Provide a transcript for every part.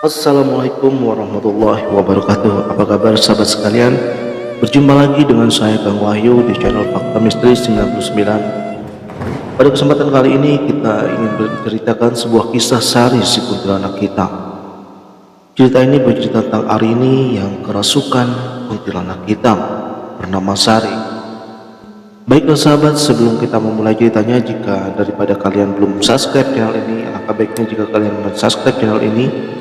Assalamualaikum warahmatullahi wabarakatuh. Apa kabar sahabat sekalian? Berjumpa lagi dengan saya Kang Wahyu di channel Fakta Misteri 99. Pada kesempatan kali ini kita ingin menceritakan sebuah kisah sari si kuntilanak hitam. Cerita ini bercerita tentang Arini yang kerasukan kuntilanak hitam bernama Sari. Baiklah sahabat, sebelum kita memulai ceritanya, jika daripada kalian belum subscribe channel ini, alangkah baiknya jika kalian subscribe channel ini.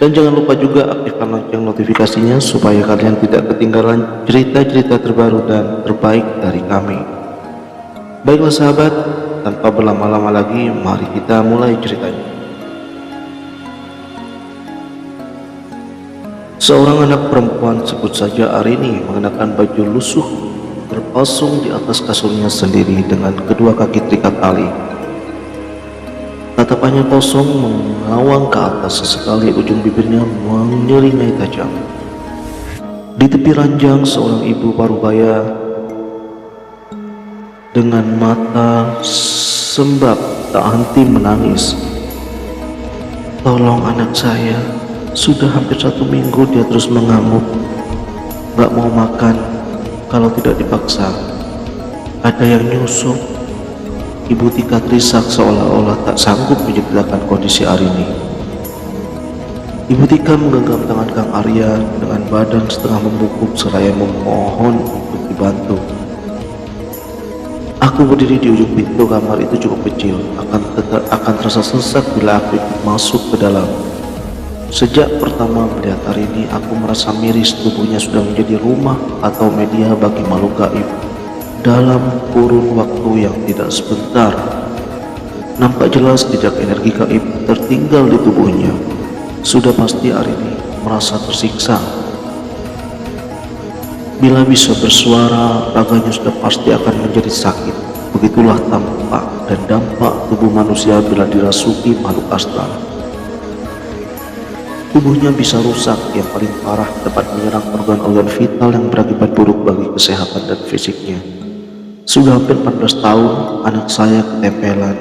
Dan jangan lupa juga aktifkan lonceng notifikasinya supaya kalian tidak ketinggalan cerita-cerita terbaru dan terbaik dari kami. Baiklah sahabat, tanpa berlama-lama lagi, mari kita mulai ceritanya. Seorang anak perempuan, sebut saja Arini, mengenakan baju lusuh, terpasung di atas kasurnya sendiri dengan kedua kaki terikat tali. Tatapannya kosong mengawang ke atas, sesekali ujung bibirnya menyeringai tajam. Di tepi ranjang seorang ibu parubaya dengan mata sembab tak henti menangis. "Tolong anak saya, sudah hampir 1 minggu dia terus mengamuk, gak mau makan kalau tidak dipaksa. Ada yang nyusup." Ibu Tika terisak seolah-olah tak sanggup menceritakan kondisi Arini. Ibu Tika menggenggam tangan Kang Arya dengan badan setengah membungkuk seraya memohon untuk dibantu. "Aku berdiri di ujung pintu kamar itu cukup kecil, akan terasa sesak bila aku ikut masuk ke dalam. Sejak pertama melihat Arini, aku merasa miris tubuhnya sudah menjadi rumah atau media bagi makhluk gaib. Dalam kurun waktu yang tidak sebentar, nampak jelas jejak energi gaib tertinggal di tubuhnya. Sudah pasti Arini merasa tersiksa. Bila bisa bersuara, raganya sudah pasti akan menjadi sakit. Begitulah tampak dan dampak tubuh manusia bila dirasuki makhluk astral. Tubuhnya bisa rusak, yang paling parah dapat menyerang organ-organ vital yang berakibat buruk bagi kesehatan dan fisiknya. Sudah hampir 14 tahun anak saya ketempelan.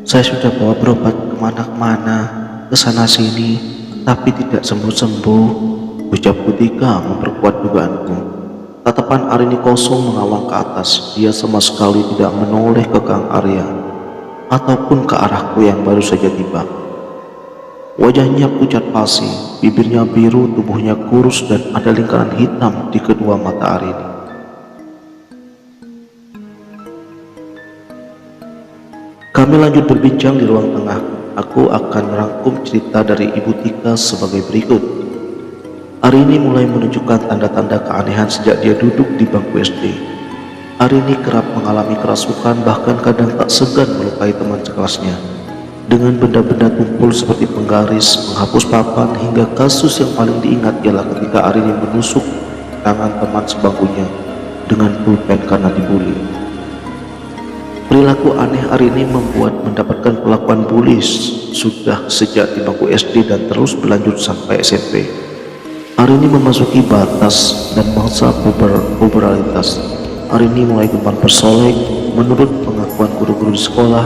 Saya sudah bawa berobat kemana-mana, kesana sini, tapi tidak sembuh-sembuh," ucap Tika memperkuat dugaanku. Tatapan Arini kosong mengawang ke atas. Dia sama sekali tidak menoleh ke Kang Arya ataupun ke arahku yang baru saja tiba. Wajahnya pucat pasi, bibirnya biru, tubuhnya kurus, dan ada lingkaran hitam di kedua mata Arini. Kami lanjut berbincang di ruang tengah. Aku akan merangkum cerita dari Ibu Tika sebagai berikut. Arini mulai menunjukkan tanda-tanda keanehan sejak dia duduk di bangku SD. Arini kerap mengalami kerasukan, bahkan kadang tak segan melukai teman sekelasnya dengan benda-benda tumpul seperti penggaris, menghapus papan, hingga kasus yang paling diingat ialah ketika Arini menusuk tangan teman sebangkunya dengan pulpen karena dibully. Perilaku aneh Arini membuat mendapatkan perlakuan bully sudah sejak di bangku SD dan terus berlanjut sampai SMP. Arini memasuki batas dan masa puberalitas. Arini mulai gemar bersolek. Menurut pengakuan guru-guru di sekolah,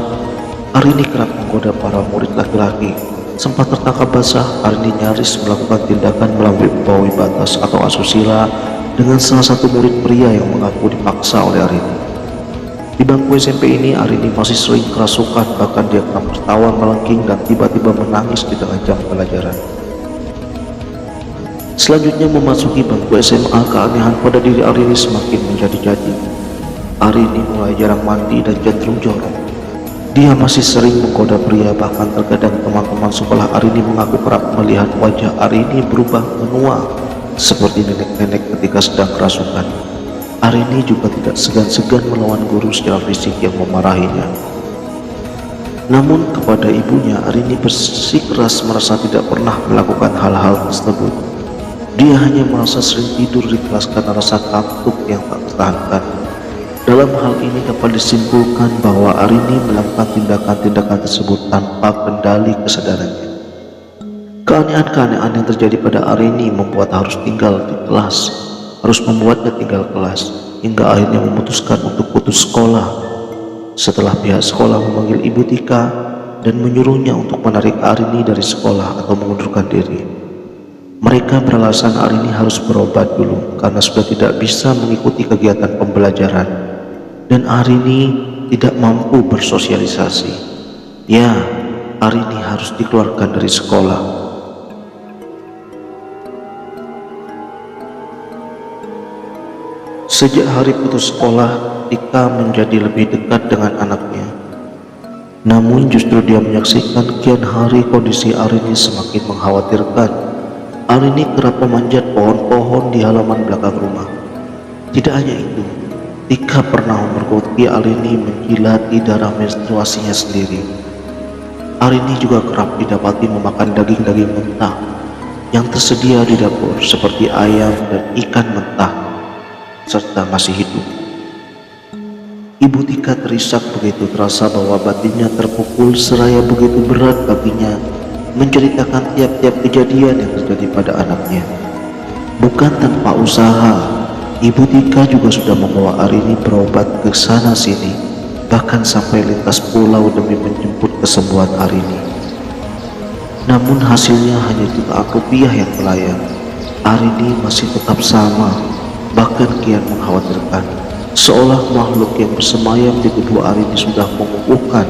Arini kerap menggoda para murid laki-laki. Sempat tertangkap basah, Arini nyaris melakukan tindakan melampaui batas atau asusila dengan salah satu murid pria yang mengaku dipaksa oleh Arini. Di bangku SMP ini, Arini masih sering kerasukan, bahkan dia kerap tertawa melengking dan tiba-tiba menangis di tengah jam pelajaran. Selanjutnya memasuki bangku SMA, keanehan pada diri Arini semakin menjadi-jadi. Arini mulai jarang mandi dan cenderung jorok. Dia masih sering menggoda pria, bahkan terkadang teman-teman sekolah Arini mengaku kerap melihat wajah Arini berubah menua seperti nenek-nenek ketika sedang kerasukan. Arini juga tidak segan-segan melawan guru secara fisik yang memarahinya. Namun kepada ibunya, Arini bersikeras merasa tidak pernah melakukan hal-hal tersebut. Dia hanya merasa sering tidur di kelas karena rasa kantuk yang tak tertahankan. Dalam hal ini dapat disimpulkan bahwa Arini melakukan tindakan-tindakan tersebut tanpa kendali kesadarannya. Keanehan-keanehan yang terjadi pada Arini membuat harus membuatnya tinggal kelas, hingga akhirnya memutuskan untuk putus sekolah. Setelah pihak sekolah memanggil Ibu Tika, dan menyuruhnya untuk menarik Arini dari sekolah atau mengundurkan diri. Mereka beralasan Arini harus berobat dulu karena sudah tidak bisa mengikuti kegiatan pembelajaran dan Arini tidak mampu bersosialisasi. Ya, Arini harus dikeluarkan dari sekolah. Sejak hari putus sekolah, Tika menjadi lebih dekat dengan anaknya. Namun justru dia menyaksikan kian hari kondisi Arini semakin mengkhawatirkan. Arini kerap memanjat pohon-pohon di halaman belakang rumah. Tidak hanya itu, Tika pernah memergoki Arini menjilati darah menstruasinya sendiri. Arini juga kerap didapati memakan daging-daging mentah yang tersedia di dapur seperti ayam dan ikan mentah serta masih hidup. Ibu Tika terisak begitu terasa bahwa batinnya terpukul seraya begitu berat baginya menceritakan tiap-tiap kejadian yang terjadi pada anaknya. Bukan tanpa usaha, Ibu Tika juga sudah membawa Arini berobat ke sana sini, bahkan sampai lintas pulau demi menjemput kesembuhan Arini. Namun hasilnya hanya jutaan rupiah yang melayang. Arini masih tetap sama, bahkan kian mengkhawatirkan. Seolah makhluk yang bersemayam di tubuh Arini sudah mengukuhkan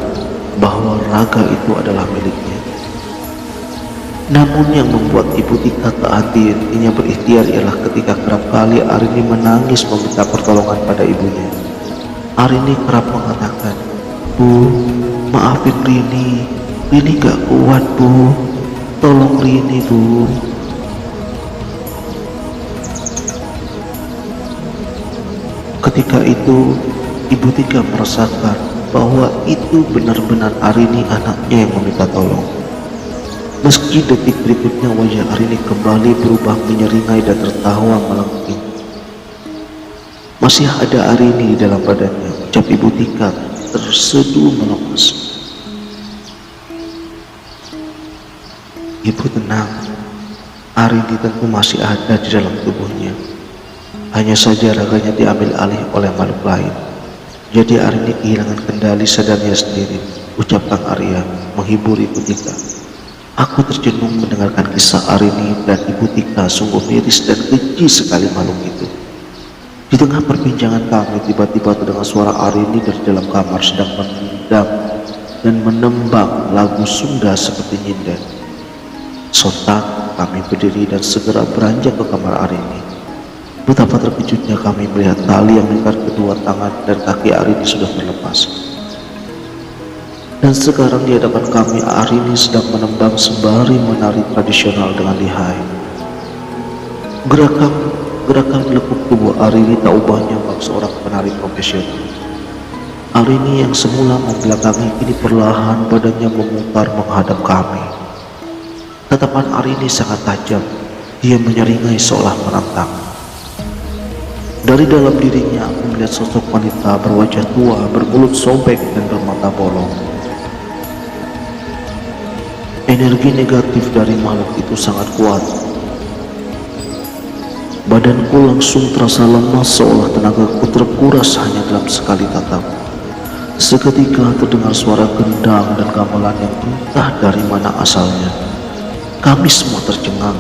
bahwa raga itu adalah miliknya. Namun yang membuat Ibu Tika tak henti-hentinya berikhtiar ialah ketika kerap kali Arini menangis meminta pertolongan pada ibunya. Arini kerap mengatakan, "Bu, maafin Rini gak kuat Bu, tolong Rini Bu." Ketika itu, Ibu Tika merasakan bahwa itu benar-benar Arini anaknya yang meminta tolong. Meski detik berikutnya wajah Arini kembali berubah menyeringai dan tertawa melengking. Masih ada Arini di dalam badannya, ucap Ibu Tika terseduh melemas. Ibu tenang, Arini tentu masih ada di dalam tubuhnya. Hanya saja raganya diambil alih oleh makhluk lain. Jadi Arini kehilangan kendali sadarnya sendiri, ucapkan Arya menghibur Ibu Tika. Aku tercenung mendengarkan kisah Arini dan Ibu Tika, sungguh miris dan keji sekali makhluk itu. Di tengah perbincangan kami, tiba-tiba terdengar suara Arini dari dalam kamar sedang menendang dan menembang lagu Sunda seperti nyinden. Sontak kami berdiri dan segera beranjak ke kamar Arini. Betapa terkejutnya kami melihat tali yang mengikat kedua tangan dan kaki Arini sudah terlepas. Dan sekarang di hadapan kami Arini sedang menembang sembari menari tradisional dengan lihai. Gerakan lekuk tubuh Arini tak ubahnya bak seorang penari profesional. Arini yang semula membelakangi kini perlahan badannya memutar menghadap kami. Tatapan Arini sangat tajam, dia menyeringai seolah menantang. Dari dalam dirinya aku melihat sosok wanita berwajah tua, bermulut sobek dan bermata bolong. Energi negatif dari makhluk itu sangat kuat. Badanku langsung terasa lemas seolah tenagaku terkuras hanya dalam sekali tatap. Seketika terdengar suara gendang dan gamelan yang entah dari mana asalnya. Kami semua tercengang.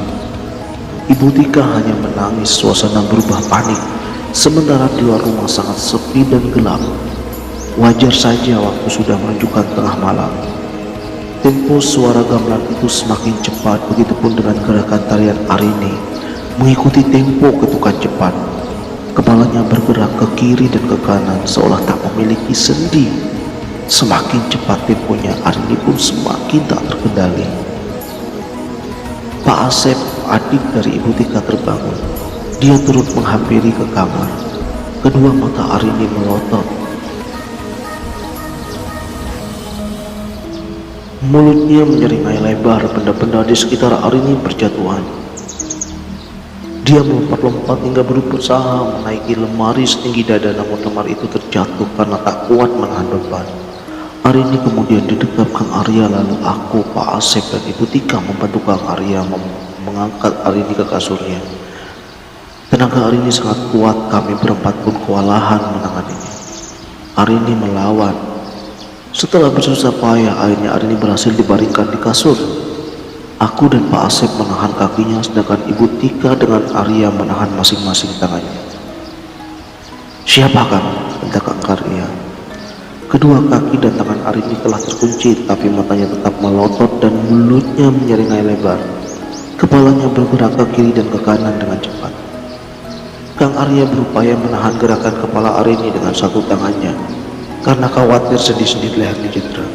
Ibu Tika hanya menangis, suasana berubah panik. Sementara di luar rumah sangat sepi dan gelap. Wajar saja waktu sudah menunjukkan tengah malam. Tempo suara gamelan itu semakin cepat, begitupun dengan gerakan tarian Arini mengikuti tempo ketukan cepat. Kepalanya bergerak ke kiri dan ke kanan seolah tak memiliki sendi. Semakin cepat temponya, Arini pun semakin tak terkendali. Pak Asep, adik dari Ibu Tika, terbangun. Dia turut menghampiri ke kamar. Kedua mata Arini melotot. Mulutnya menyeringai lebar, benda-benda di sekitar Arini berjatuhan. Dia melompat-lompat hingga berusaha menaiki lemari setinggi dada, namun lemari itu terjatuh karena tak kuat menahan beban. Arini kemudian didekap Kang Arya, lalu aku, Pak Asep dan Ibu Tika membantu Kang Arya mengangkat Arini ke kasurnya. Tenaga Arini sangat kuat, kami berempat pun kewalahan menanganinya. Arini melawan, Setelah bersusah payah, akhirnya Arini berhasil dibaringkan di kasur. Aku dan Pak Asep menahan kakinya, sedangkan Ibu Tika dengan Arya menahan masing-masing tangannya. "Siapa kamu?" bentak Kang Arya. Kedua kaki dan tangan Arini telah terkunci, tapi matanya tetap melotot dan mulutnya menyeringai lebar. Kepalanya bergerak ke kiri dan ke kanan dengan cepat. Kang Arya berupaya menahan gerakan kepala Arini dengan satu tangannya, karena khawatir sendi-sendi leher dicedera.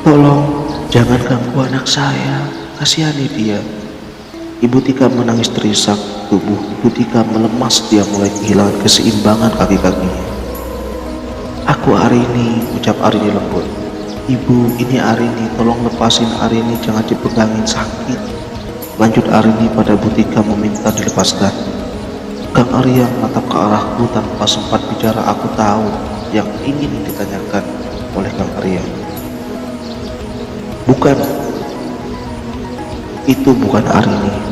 "Tolong, jangan ganggu anak saya, kasihani dia." Ibu Tika menangis terisak. Tubuh Ibu Tika melemas, dia mulai kehilangan keseimbangan kaki-kakinya. "Aku Arini," ucap Arini lembut. "Ibu, ini Arini, tolong lepasin Arini, jangan dipegangin, sakit." Lanjut Arini pada Bu Tika meminta dilepaskan. Kang Arya menatap ke arahku tanpa sempat bicara. Aku tahu yang ingin ditanyakan oleh Kang Arya. "Bukan, itu bukan Arini."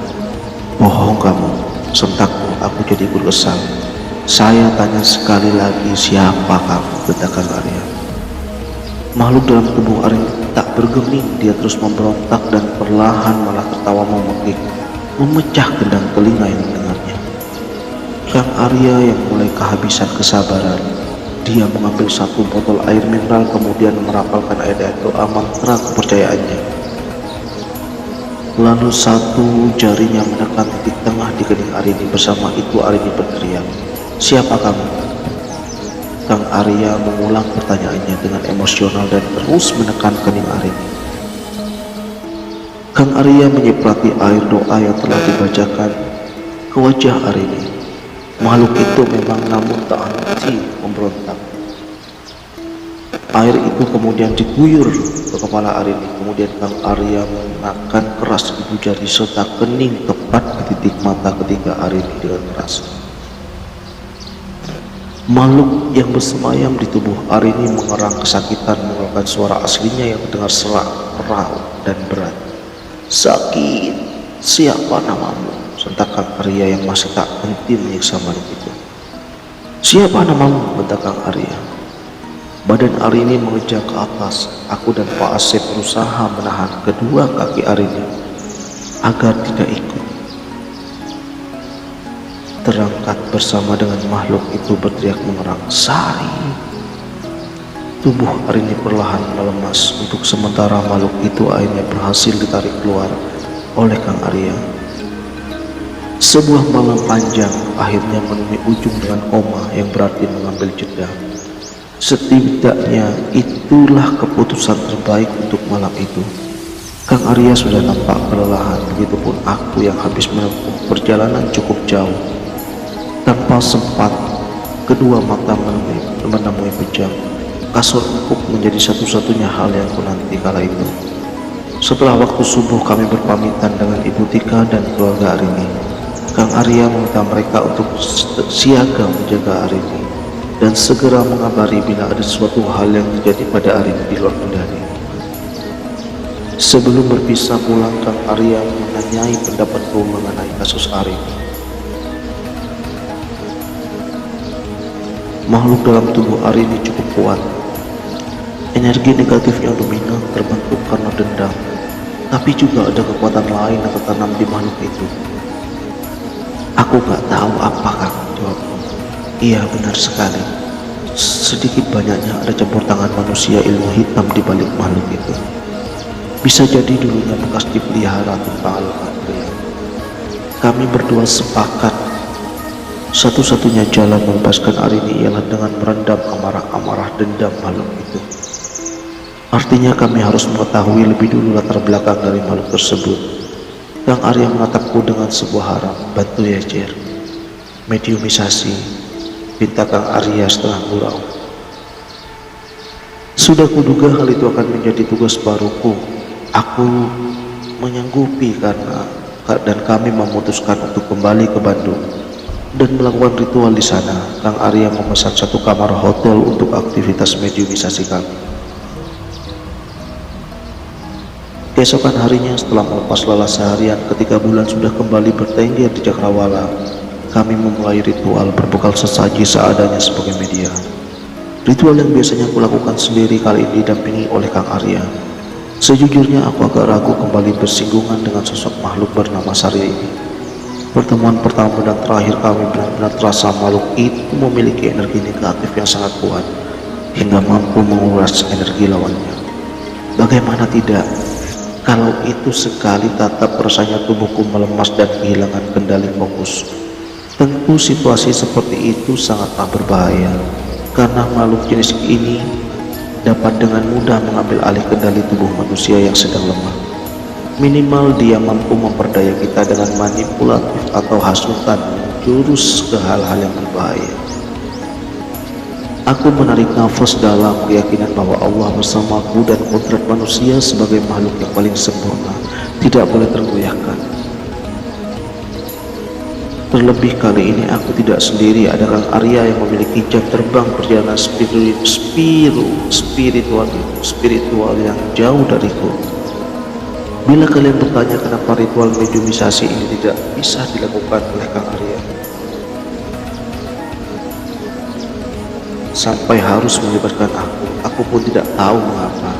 "Bohong kamu," sentakku. Aku jadi ikut kesal. "Saya tanya sekali lagi, siapa kamu?" bentak Kang Arya. Makhluk dalam tubuh Arini tak bergeming, dia terus memberontak dan perlahan malah tertawa memekik, memecah gendang telinga yang mendengarnya. Kang Arya yang mulai kehabisan kesabaran, dia mengambil satu botol air mineral kemudian merapalkan ayat-ayat doa mantra kepercayaannya. Lalu satu jarinya menekan titik tengah di kening Arini. Bersama itu Arini berteriak, "Siapa kamu?" Kang Arya mengulang pertanyaannya dengan emosional dan terus menekan kening Arini. Kang Arya menyiprati air doa yang telah dibacakan ke wajah Arini. Makhluk itu memang namun tak henti memberontak. Air itu kemudian diguyur ke kepala Arini. Kemudian Kang Arya menekan keras ibu jari serta kening tepat di titik mata ketiga Arini dengan keras. Makhluk yang bersemayam di tubuh Arini mengerang kesakitan, mengeluarkan suara aslinya yang terdengar serak, raut, dan berat. "Sakit, siapa namamu?" sentak Kang Arya yang masih tak henti menyiksa makhluk itu. "Siapa namamu?" bentak Kang Arya. Badan Arini mengejar ke atas. Aku dan Pak Asep berusaha menahan kedua kaki Arini agar tidak ikut terangkat bersama dengan makhluk itu berteriak mengerang, "Sari!" Tubuh Arini perlahan melemas. Untuk sementara makhluk itu akhirnya berhasil ditarik keluar oleh Kang Arya. Sebuah malam panjang akhirnya menemui ujung dengan koma yang berarti mengambil jeda. Setidaknya itulah keputusan terbaik untuk malam itu. Kang Arya sudah nampak kelelahan, begitupun aku yang habis menempuh perjalanan cukup jauh. Tanpa sempat kedua mata menemui pejam, kasur empuk menjadi satu-satunya hal yang kunanti kala itu. Setelah waktu subuh kami berpamitan dengan Ibu Tika dan keluarga Arini. Kang Arya meminta mereka untuk siaga menjaga Arini dan segera mengabari bila ada suatu hal yang terjadi pada Arini di luar kendali. Sebelum berpisah pulang, Kang Arya menanyai pendapatku mengenai kasus Arini. Makhluk dalam tubuh Arini cukup kuat. Energi negatifnya dominan, terbentuk karena dendam, tapi juga ada kekuatan lain yang tertanam di makhluk itu. "Aku gak tahu apa," Kang, jawabku. "Iya, benar sekali. Sedikit banyaknya ada campur tangan manusia ilmu hitam di balik makhluk itu. Bisa jadi dulunya bekas dipelihara tentang Al-Qadriyah." Kami berdua sepakat satu-satunya jalan membebaskan Arini ialah dengan merendam amarah-amarah dendam makhluk itu. Artinya kami harus mengetahui lebih dulu latar belakang dari makhluk tersebut. Kang Arya menatapku dengan sebuah harap. "Bantu ya, Jer." "Mediumisasi," pinta Kang Arya setengah gurau. Sudah kuduga hal itu akan menjadi tugas baruku. Aku menyanggupi dan kami memutuskan untuk kembali ke Bandung dan melakukan ritual di sana. Kang Arya memesan satu kamar hotel untuk aktivitas mediumisasi kami. Keesokan harinya setelah melepas lelah seharian, ketika bulan sudah kembali bertengger di cakrawala, kami memulai ritual berbekal sesaji seadanya sebagai media. Ritual yang biasanya aku lakukan sendiri kali ini didampingi oleh Kang Arya. Sejujurnya aku agak ragu kembali bersinggungan dengan sosok makhluk bernama Sari ini. Pertemuan pertama dan terakhir kami benar-benar terasa makhluk itu memiliki energi negatif yang sangat kuat, hingga mampu menguras energi lawannya. Bagaimana tidak, kalau itu sekali tatap rasanya tubuhku melemas dan kehilangan kendali fokus. Tentu situasi seperti itu sangatlah berbahaya, karena makhluk jenis ini dapat dengan mudah mengambil alih kendali tubuh manusia yang sedang lemah. Minimal dia mampu memperdaya kita dengan manipulatif atau hasutan menjurus ke hal-hal yang berbahaya. Aku menarik nafas dalam keyakinan bahwa Allah bersamaku dan kodrat manusia sebagai makhluk yang paling sempurna tidak boleh tergoyahkan. Terlebih kali ini aku tidak sendiri, ada Kang Arya yang memiliki jam terbang perjalanan spiritual yang jauh dariku. Bila kalian bertanya kenapa ritual mediumisasi ini tidak bisa dilakukan oleh Kang Arya sampai harus melibatkan aku pun tidak tahu mengapa.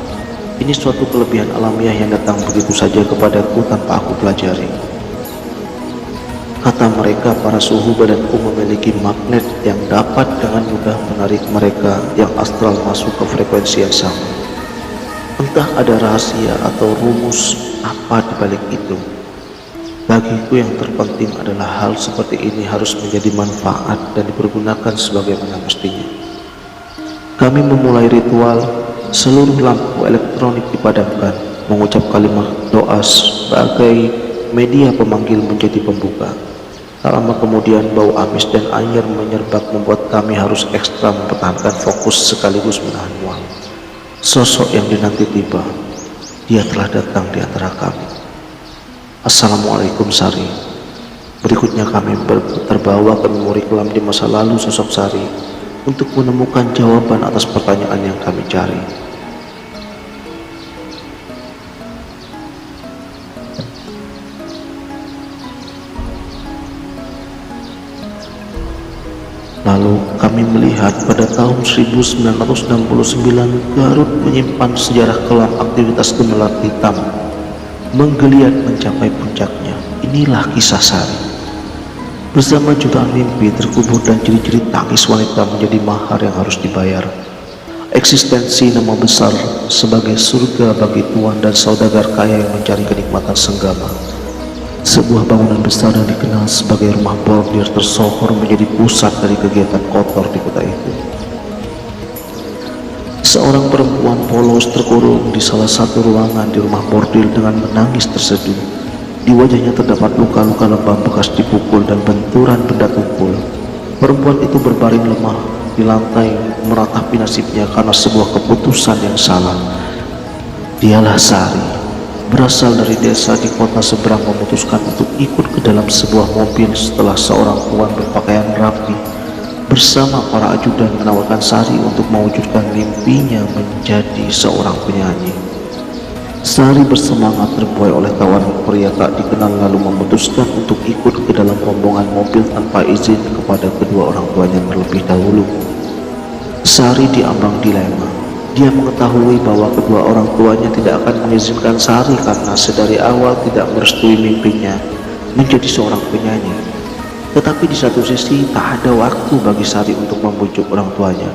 Ini suatu kelebihan alamiah yang datang begitu saja kepadaku tanpa aku pelajari. Kata mereka, para suhu badanku memiliki magnet yang dapat dengan mudah menarik mereka yang astral masuk ke frekuensi yang sama. Entah ada rahasia atau rumus apa di balik itu. Bagiku yang terpenting adalah hal seperti ini harus menjadi manfaat dan dipergunakan sebagaimana mestinya. Kami memulai ritual, seluruh lampu elektronik dipadamkan, mengucap kalimat doa sebagai media pemanggil menjadi pembuka. Tak lama kemudian bau amis dan air menyerbak membuat kami harus ekstra mempertahankan fokus sekaligus menahan mual. Sosok yang dinanti tiba. Dia telah datang di antara kami. Assalamualaikum Sari. Berikutnya kami terbawa ke memori kelam di masa lalu sosok Sari untuk menemukan jawaban atas pertanyaan yang kami cari. Lalu kami melihat pada tahun 1969 Garut menyimpan sejarah kelam aktivitas gemelar hitam menggeliat mencapai puncaknya. Inilah kisah Sari. Bersama jutaan mimpi terkubur dan ciri-ciri tangis wanita menjadi mahar yang harus dibayar. Eksistensi nama besar sebagai surga bagi tuan dan saudagar kaya yang mencari kenikmatan senggama. Sebuah bangunan besar yang dikenal sebagai rumah bordir tersohor menjadi pusat dari kegiatan kotor di kota itu. Seorang perempuan polos terkurung di salah satu ruangan di rumah bordil dengan menangis terseduh. Di wajahnya terdapat luka-luka lebam bekas dipukul dan benturan benda tumpul. Perempuan itu berbaring lemah di lantai meratapi nasibnya karena sebuah keputusan yang salah. Dialah Sari, berasal dari desa di kota seberang, memutuskan untuk ikut ke dalam sebuah mobil setelah seorang tuan berpakaian rapi bersama para ajudan menawarkan Sari untuk mewujudkan mimpinya menjadi seorang penyanyi. Sari bersemangat terbuai oleh tawaran pria tak dikenal lalu memutuskan untuk ikut ke dalam rombongan mobil tanpa izin kepada kedua orang tuanya terlebih dahulu. Sari diambang dilema. Dia mengetahui bahwa kedua orang tuanya tidak akan mengizinkan Sari karena sedari awal tidak merestui mimpinya menjadi seorang penyanyi. Tetapi di satu sisi tak ada waktu bagi Sari untuk membujuk orang tuanya.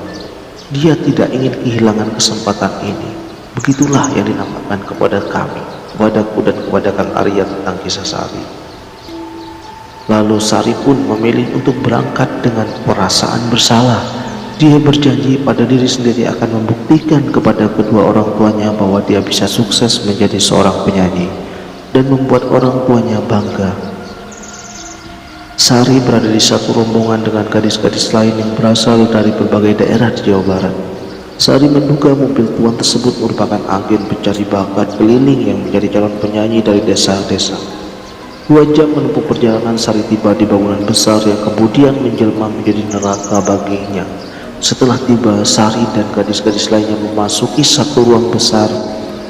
Dia tidak ingin kehilangan kesempatan ini. Begitulah yang dinamakan kepada kami, kepadaku dan kepada Kang Arya tentang kisah Sari. Lalu Sari pun memilih untuk berangkat dengan perasaan bersalah. Dia berjanji pada diri sendiri akan membuktikan kepada kedua orang tuanya bahwa dia bisa sukses menjadi seorang penyanyi dan membuat orang tuanya bangga. Sari berada di satu rombongan dengan gadis-gadis lain yang berasal dari berbagai daerah di Jawa Barat. Sari menduga mobil tuan tersebut merupakan agen pencari bakat keliling yang menjadi calon penyanyi dari desa-desa. 2 jam menempuh perjalanan, Sari tiba di bangunan besar yang kemudian menjelma menjadi neraka baginya. Setelah tiba, Sari dan gadis-gadis lainnya memasuki satu ruang besar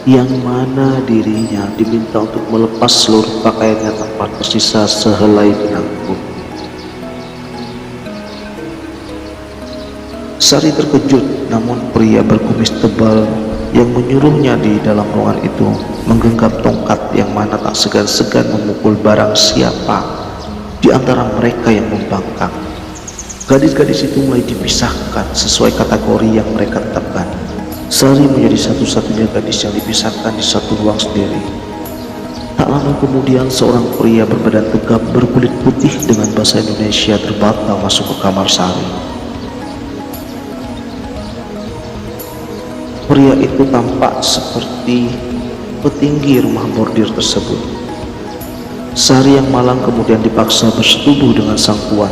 yang mana dirinya diminta untuk melepas seluruh pakaiannya tanpa tersisa sehelai benang pun. Sari terkejut, namun pria berkumis tebal yang menyuruhnya di dalam ruangan itu menggenggam tongkat yang mana tak segan-segan memukul barang siapa di antara mereka yang membangkang. Gadis-gadis itu mulai dipisahkan sesuai kategori yang mereka tetapkan. Sari menjadi satu-satunya gadis yang dipisahkan di satu ruang sendiri. Tak lama kemudian seorang pria berbadan tegap berkulit putih dengan bahasa Indonesia terbata masuk ke kamar Sari. Pria itu tampak seperti petinggi rumah bordir tersebut. Sari yang malang kemudian dipaksa bersetubuh dengan sang tuan.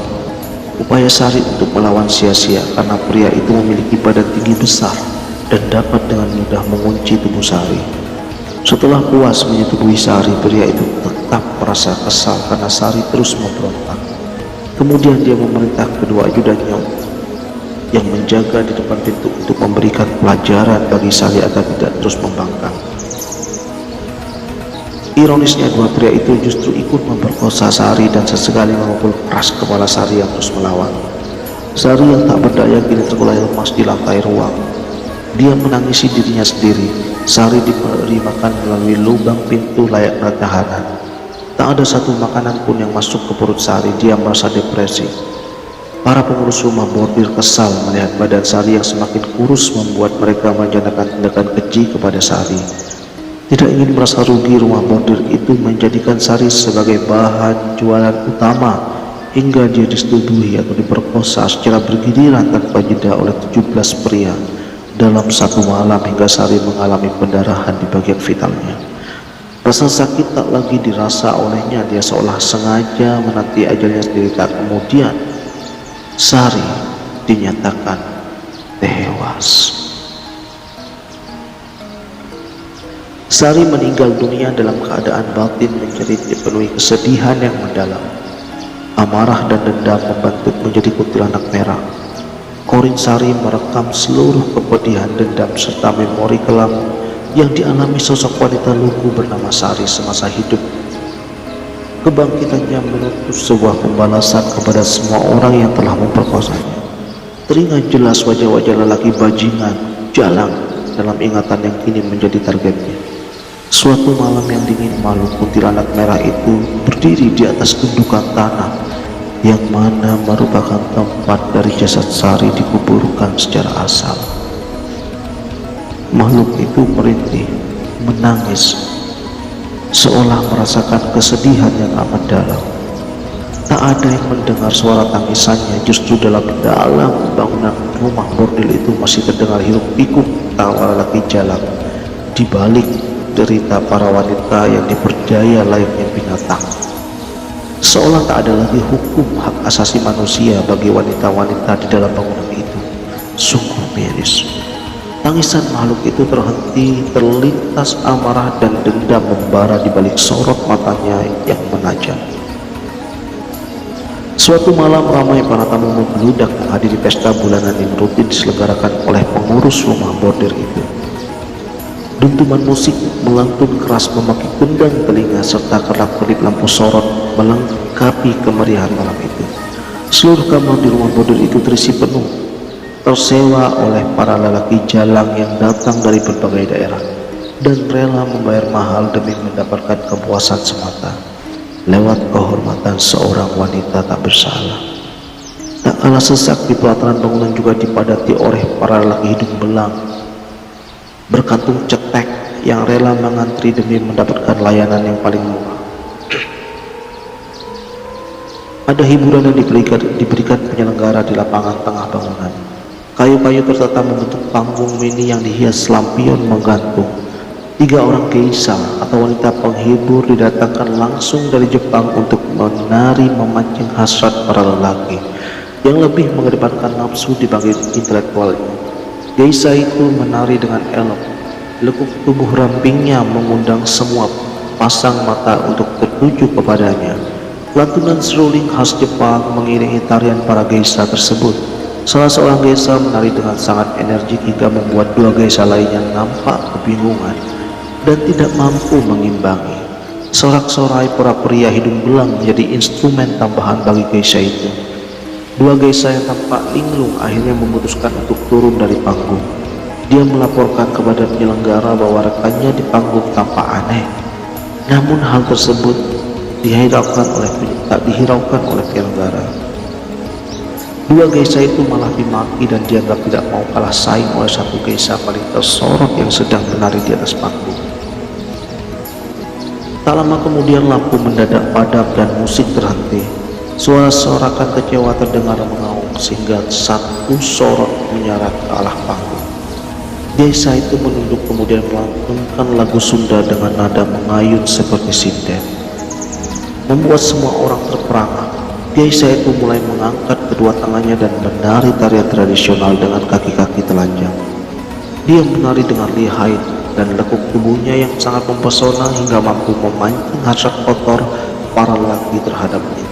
Upaya Sari untuk melawan sia-sia karena pria itu memiliki badan tinggi besar dan dapat dengan mudah mengunci tubuh Sari. Setelah puas menyetubuhi Sari, pria itu tetap merasa kesal karena Sari terus memberontak. Kemudian dia memerintah kedua ajudannya yang menjaga di depan pintu untuk memberikan pelajaran bagi Sari agar tidak terus membangkang. Ironisnya, dua pria itu justru ikut memperkosa Sari dan sesekali memukul keras kepala Sari yang terus melawan. Sari yang tak berdaya kini terkulai lemas di lantai ruang. Dia menangisi dirinya sendiri. Sari diberi makan melalui lubang pintu layaknya tahanan. Tak ada satu makanan pun yang masuk ke perut Sari. Dia merasa depresi. Para pengurus rumah bordir kesal melihat badan Sari yang semakin kurus membuat mereka merencanakan tindakan keji kepada Sari. Tidak ingin merasa rugi, rumah bordir itu menjadikan Sari sebagai bahan jualan utama hingga dia disetubuhi atau diperkosa secara bergiliran tanpa jeda oleh 17 pria dalam satu malam hingga Sari mengalami pendarahan di bagian vitalnya. Rasa sakit tak lagi dirasa olehnya. Dia seolah sengaja menanti ajalnya sendiri. Tak kemudian Sari dinyatakan tewas. Sari meninggal dunia dalam keadaan batin menjerit dipenuhi kesedihan yang mendalam. Amarah dan dendam membentuk menjadi kuntilanak merah. Korin Sari merekam seluruh kepedihan, dendam serta memori kelam yang dialami sosok wanita lugu bernama Sari semasa hidup. Kebangkitannya menuntut sebuah pembalasan kepada semua orang yang telah memperkosanya. Teringat jelas wajah-wajah lelaki bajingan, jalang dalam ingatan yang kini menjadi targetnya. Suatu malam yang dingin malu, kuntilanak merah itu berdiri di atas gundukan tanah yang mana merupakan tempat dari jasad Sari dikuburkan secara assal. Makhluk itu merintih, menangis, seolah merasakan kesedihan yang amat dalam. Tak ada yang mendengar suara tangisannya. Justru dalam bangunan rumah bordil itu masih terdengar hiruk pikuk tawa lelaki jalang. Di balik derita para wanita yang dipercaya layaknya binatang, seolah tak ada lagi hukum hak asasi manusia bagi wanita-wanita di dalam bangunan itu. Sungguh miris. Tangisan makhluk itu terhenti, terlintas amarah dan dendam membara di balik sorot matanya yang menajam. Suatu malam ramai para tamu membludak menghadiri pesta bulanan yang rutin diselenggarakan oleh pengurus rumah bordir itu. Dentuman musik melantun keras memakai kundang telinga serta kerap-kerip lampu sorot melengkapi kemeriahan malam itu. Seluruh kamar di rumah bordir itu terisi penuh, tersewa oleh para lelaki jalang yang datang dari berbagai daerah dan rela membayar mahal demi mendapatkan kepuasan semata lewat kehormatan seorang wanita tak bersalah. Tak kalah sesak di pelataran bangunan juga dipadati oleh para lelaki hidung belang berkantung cetek yang rela mengantri demi mendapatkan layanan yang paling murah. Ada hiburan yang diberikan penyelenggara di lapangan tengah bangunan. Kayu-kayu tertata membentuk panggung mini yang dihias lampion menggantung. 3 orang geisha atau wanita penghibur didatangkan langsung dari Jepang untuk menari memancing hasrat para lelaki yang lebih mengedepankan nafsu dibanding intelektualnya. Geisha itu menari dengan elok. Lekuk tubuh rampingnya mengundang semua pasang mata untuk tertuju kepadanya. Lantunan seruling khas Jepang mengiringi tarian para geisha tersebut. Salah seorang geisha menari dengan sangat energik hingga membuat 2 geisha lainnya nampak kebingungan dan tidak mampu mengimbangi. Sorak-sorai para pria hidung belang menjadi instrumen tambahan bagi geisha itu. Dua geisha yang tampak linglung akhirnya memutuskan untuk turun dari panggung. Dia melaporkan kepada penyelenggara bahwa rekannya di panggung tampak aneh. Namun hal tersebut tak dihiraukan oleh penyelenggara. Dua geisha itu malah dimaki dan dianggap tidak mau kalah saing oleh satu geisha paling tersorot yang sedang menari di atas panggung. Tak lama kemudian lampu mendadak padam dan musik terhenti. Suara sorakan kecewa terdengar mengaum sehingga satu sorot menyarat ke arah panggung. Geisha itu menunduk kemudian melantunkan lagu Sunda dengan nada mengayun seperti sinden. Membuat semua orang terperangah. Geisha itu mulai mengangkat kedua tangannya dan menari tarian tradisional dengan kaki-kaki telanjang. Dia menari dengan lihai dan lekuk tubuhnya yang sangat mempesona hingga mampu memancing hasrat kotor para lelaki terhadapnya.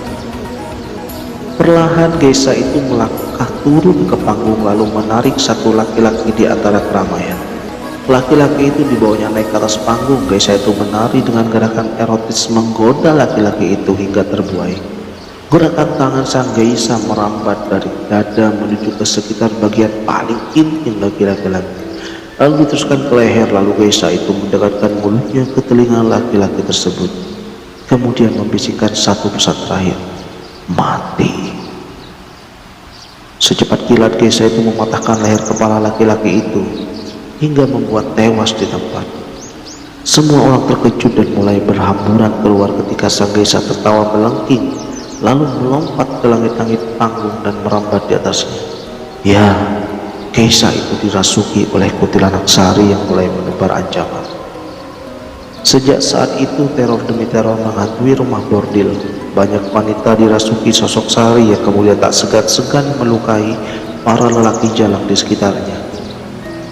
Perlahan geisha itu melangkah turun ke panggung lalu menarik satu laki-laki di antara keramaian. Laki-laki itu dibawanya naik ke atas panggung. Geisha itu menari dengan gerakan erotis menggoda laki-laki itu hingga terbuai. Gerakan tangan sang geisha merambat dari dada menuju ke sekitar bagian paling intim bagi laki-laki, lalu diteruskan ke leher. Lalu geisha itu mendekatkan mulutnya ke telinga laki-laki tersebut, kemudian membisikkan satu pesan terakhir, mati. Secepat kilat geisha itu mematahkan leher kepala laki-laki itu hingga membuat tewas di tempat. Semua orang terkejut dan mulai berhamburan keluar ketika sang geisha tertawa melengking lalu melompat ke langit-langit panggung dan merambat di atasnya. Ya, geisha itu dirasuki oleh kuntilanak sari yang mulai menebar ancaman. Sejak saat itu teror demi teror menghantui rumah bordil. Banyak wanita dirasuki sosok sari yang kemudian tak segan-segan melukai para lelaki jalang di sekitarnya.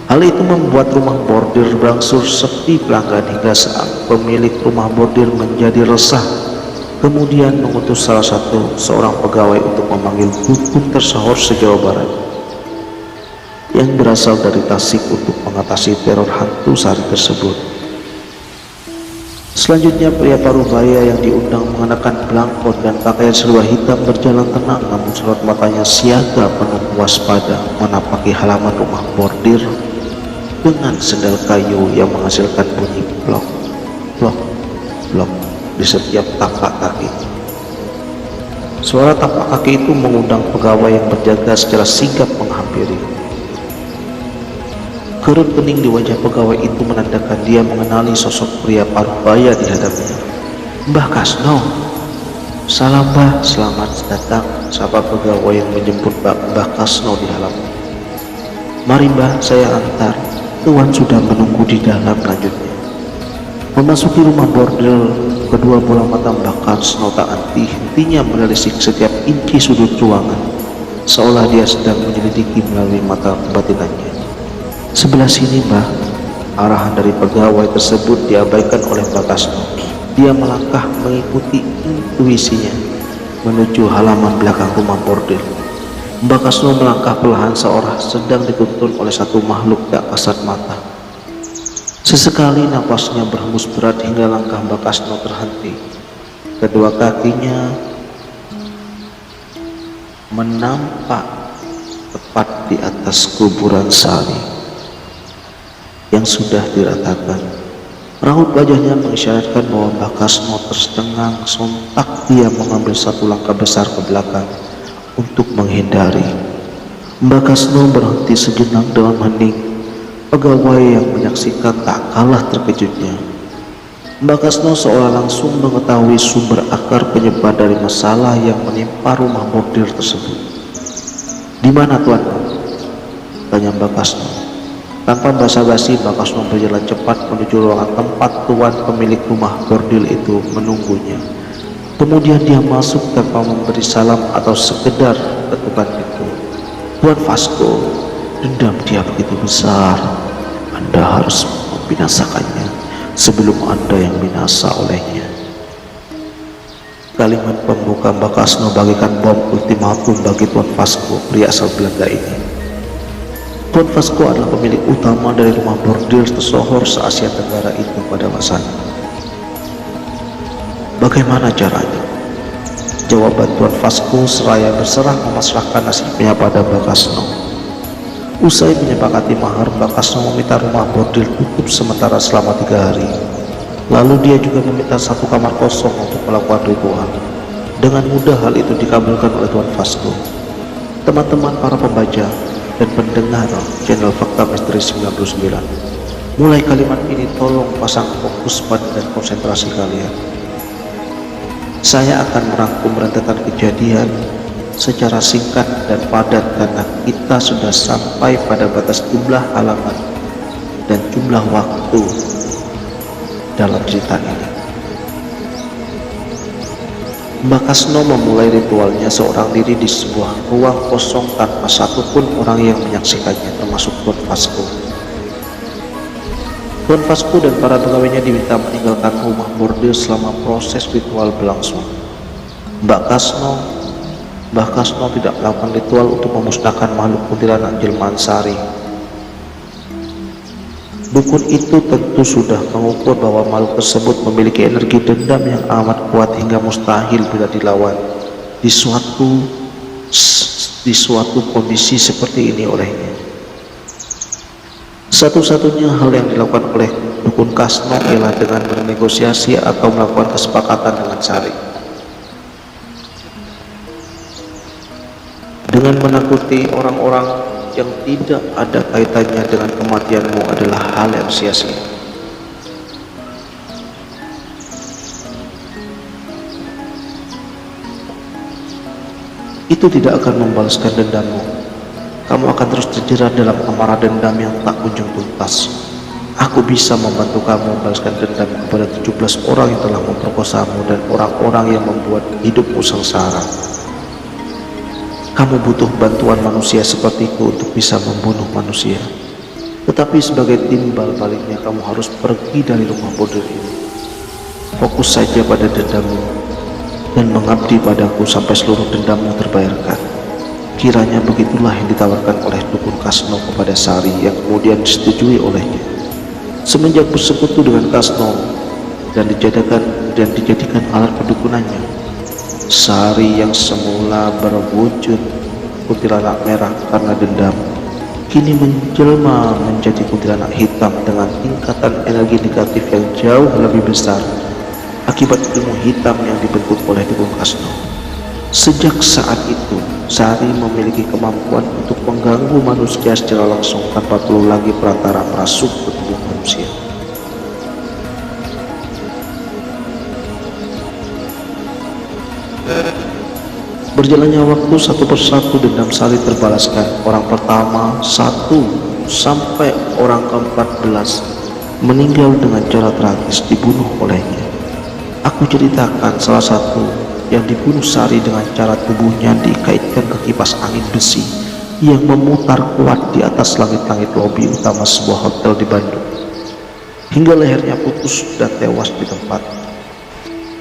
Hal itu membuat rumah bordil berangsur sepi pelanggan hingga saat pemilik rumah bordil menjadi resah. Kemudian mengutus seorang pegawai untuk memanggil dukun tersohor se-Jawa Barat yang berasal dari Tasik untuk mengatasi teror hantu sari tersebut. Selanjutnya pria parubaya yang diundang mengenakan belangkon dan pakaian serba hitam berjalan tenang, namun sorot matanya siaga penuh waspada menapaki halaman rumah bordir dengan sendal kayu yang menghasilkan bunyi plok, plok, plok di setiap tapak kaki. Suara tapak kaki itu mengundang pegawai yang berjaga secara sigap menghampiri. Kerut kening di wajah pegawai itu menandakan dia mengenali sosok pria parubaya di hadapnya. Mbah Kasno. Salam Mbah, selamat datang, sapa pegawai yang menjemput Mbah Kasno di halaman. Mari Mbah, saya antar, Tuan sudah menunggu di dalam, lanjutnya. Memasuki rumah bordel, kedua bola mata Mbah Kasno tak henti-hentinya menelisik setiap inci sudut ruangan, seolah dia sedang menyelidiki melalui mata batinannya. Sebelah sini Mbah. Arahan dari pegawai tersebut diabaikan oleh Mbah Kasno. Dia melangkah mengikuti intuisinya menuju halaman belakang rumah bordil. Mbah Kasno melangkah perlahan seolah sedang dituntun oleh satu makhluk tak kasat mata. Sesekali napasnya berhembus berat hingga langkah Mbah Kasno terhenti. Kedua kakinya menampak tepat di atas kuburan sari yang sudah diratakan. Raut wajahnya mengisyaratkan bahwa Mbah Kasno tercengang. Sontak dia mengambil satu langkah besar ke belakang untuk menghindari. Mbah Kasno berhenti sejenak dengan hening. Pegawai yang menyaksikan tak kalah terkejutnya. Mbah Kasno seolah langsung mengetahui sumber akar penyebab dari masalah yang menimpa rumah bordil tersebut. Di mana Tuan? Tanya Mbah Kasno. Tanpa basa-basi, Mbah Kasno berjalan cepat menuju ruangan tempat tuan pemilik rumah bordil itu menunggunya. Kemudian dia masuk tanpa memberi salam atau sekedar ketukan pintu. Tuan Vasco, dendam dia begitu besar. Anda harus membinasakannya sebelum Anda yang binasa olehnya. Kalimat pembuka Mbah Kasno bagikan bom ultimatum bagi Tuan Vasco, pria asal Belanda ini. Tuan Vasco adalah pemilik utama dari rumah bordil tersohor se-Asia Tenggara itu pada masanya. Bagaimana caranya? jawaban Tuan Vasco seraya berserah memasrahkan nasibnya pada Mbak Kasno. Usai menyepakati mahar, Mbak Kasno meminta rumah bordil tutup sementara selama 3 hari. Lalu dia juga meminta 1 kamar kosong untuk melakukan ritual. Dengan mudah hal itu dikabulkan oleh Tuan Vasco. Teman-teman para pembaca dan pendengar channel Fakta Misteri 99, mulai kalimat ini tolong pasang fokus pada dan konsentrasi kalian. Saya akan merangkum rentetan kejadian secara singkat dan padat karena kita sudah sampai pada batas jumlah halaman dan jumlah waktu dalam cerita ini. Mbak Kasno memulai ritualnya seorang diri di sebuah ruang kosong tanpa satupun orang yang menyaksikannya, termasuk Tuan Vasco. Tuan Vasco dan para pegawainya diminta meninggalkan rumah bordil selama proses ritual berlangsung. Mbah Kasno tidak melakukan ritual untuk memusnahkan makhluk kuntilanak jelmaan Sari. Dukun itu tentu sudah mengukur bahwa makhluk tersebut memiliki energi dendam yang amat kuat hingga mustahil bila dilawan di suatu kondisi seperti ini olehnya. Satu-satunya hal yang dilakukan oleh Dukun Kasno ialah dengan bernegosiasi atau melakukan kesepakatan dengan Sari. Dengan menakuti orang-orang yang tidak ada kaitannya dengan kematianmu adalah hal yang sia-sia. Itu tidak akan membalaskan dendammu. Kamu akan terus terjerat dalam amarah dendam yang tak kunjung tuntas. Aku bisa membantu kamu membalaskan dendam kepada 17 orang yang telah memperkosamu dan orang-orang yang membuat hidupmu sengsara. Kamu butuh bantuan manusia sepertiku untuk bisa membunuh manusia. Tetapi sebagai timbal baliknya kamu harus pergi dari rumah bordil ini. Fokus saja pada dendammu dan mengabdi padaku sampai seluruh dendammu terbayarkan. Kiranya begitulah yang ditawarkan oleh Dukun Kasno kepada Sari yang kemudian disetujui olehnya. Semenjak bersekutu dengan Kasno dan dijadikan alat perdukunannya, Sari yang semula berwujud kuntilanak merah karena dendam, kini menjelma menjadi kuntilanak hitam dengan tingkatan energi negatif yang jauh lebih besar akibat ilmu hitam yang dibentuk oleh Dukun Kasno. Sejak saat itu, Sari memiliki kemampuan untuk mengganggu manusia secara langsung tanpa perlu lagi perantara merasuk ke tubuh manusia. Berjalannya waktu, satu persatu dendam Sari terbalaskan. Orang pertama 1 sampai orang ke-14 meninggal dengan cara tragis dibunuh olehnya. Aku ceritakan salah satu yang dibunuh Sari dengan cara tubuhnya dikaitkan ke kipas angin besi yang memutar kuat di atas langit-langit lobi utama sebuah hotel di Bandung, hingga lehernya putus dan tewas di tempat.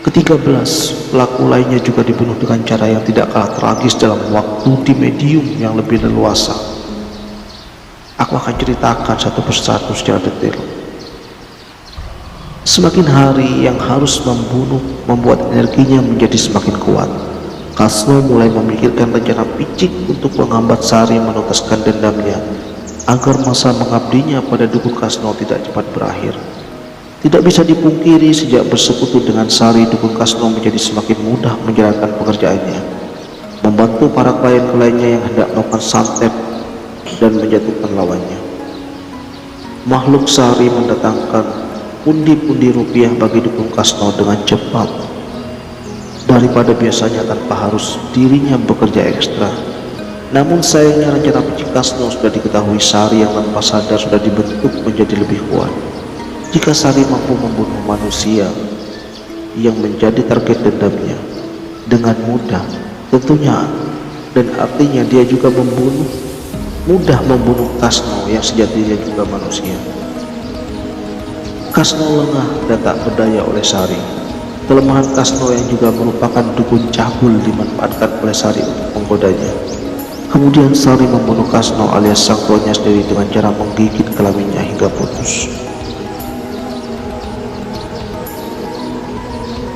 Ke-13, pelaku lainnya juga dibunuh dengan cara yang tidak kalah tragis dalam waktu di medium yang lebih leluasa. Aku akan ceritakan satu persatu secara detail. Semakin hari yang harus membunuh membuat energinya menjadi semakin kuat. Kasno mulai memikirkan rencana picik untuk menghambat Sari menuntaskan dendamnya agar masa mengabdinya pada Dukun Kasno tidak cepat berakhir. Tidak bisa dipungkiri, sejak bersekutu dengan Sari, Dukun Kasno menjadi semakin mudah menjalankan pekerjaannya, membantu para klien-kliennya yang hendak melakukan santet dan menjatuhkan lawannya. Makhluk Sari mendatangkan pundi-pundi rupiah bagi Dukun Kasno dengan cepat daripada biasanya tanpa harus dirinya bekerja ekstra. Namun sayangnya rencana picik Kasno sudah diketahui Sari yang tanpa sadar sudah dibentuk menjadi lebih kuat. Jika Sari mampu membunuh manusia yang menjadi target dendamnya dengan mudah, tentunya dan artinya dia juga mudah membunuh Kasno yang sejatinya juga manusia. Kasno lengah dan tak berdaya oleh Sari. Kelemahan Kasno yang juga merupakan dukun cabul dimanfaatkan oleh Sari untuk menggodanya. Kemudian Sari membunuh Kasno alias sang tuannya sendiri dengan cara menggigit kelaminnya hingga putus.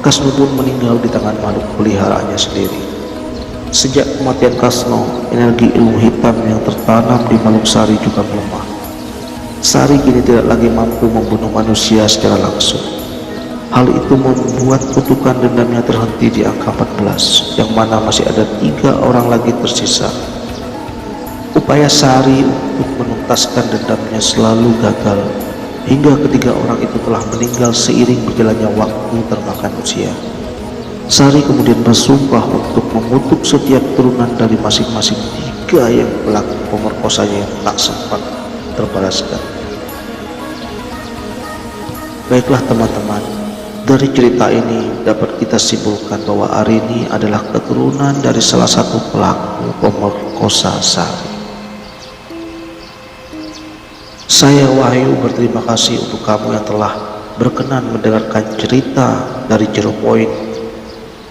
Kasno pun meninggal di tangan makhluk peliharaannya sendiri. Sejak kematian Kasno, energi ilmu hitam yang tertanam di makhluk Sari juga melemah. Sari kini tidak lagi mampu membunuh manusia secara langsung. Hal itu membuat kutukan dendamnya terhenti di angka 14, yang mana masih ada 3 orang lagi tersisa. Upaya Sari untuk menuntaskan dendamnya selalu gagal, hingga ketiga orang itu telah meninggal seiring berjalannya waktu termakan usia. Sari kemudian bersumpah untuk mengutuk setiap turunan dari masing-masing 3 yang pelaku pemerkosanya yang tak sempat terbalaskan. Baiklah teman-teman, dari cerita ini dapat kita simpulkan bahwa Arini adalah keturunan dari salah satu pelaku pemerkosa Sari. Saya Wahyu berterima kasih untuk kamu yang telah berkenan mendengarkan cerita dari Zero Point,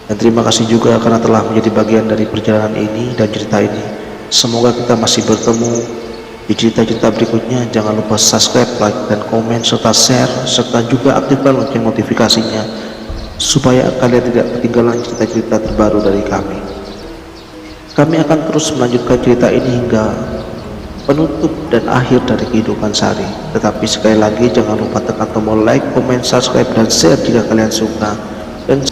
dan terima kasih juga karena telah menjadi bagian dari perjalanan ini dan cerita ini. Semoga kita masih bertemu di cerita-cerita berikutnya. Jangan lupa subscribe, like, dan komen, serta share, serta juga aktifkan lonceng notifikasinya supaya kalian tidak ketinggalan cerita-cerita terbaru dari kami. Kami akan terus melanjutkan cerita ini hingga penutup dan akhir dari kehidupan Sari. Tetapi sekali lagi jangan lupa tekan tombol like, komen, subscribe, dan share jika kalian suka. Dan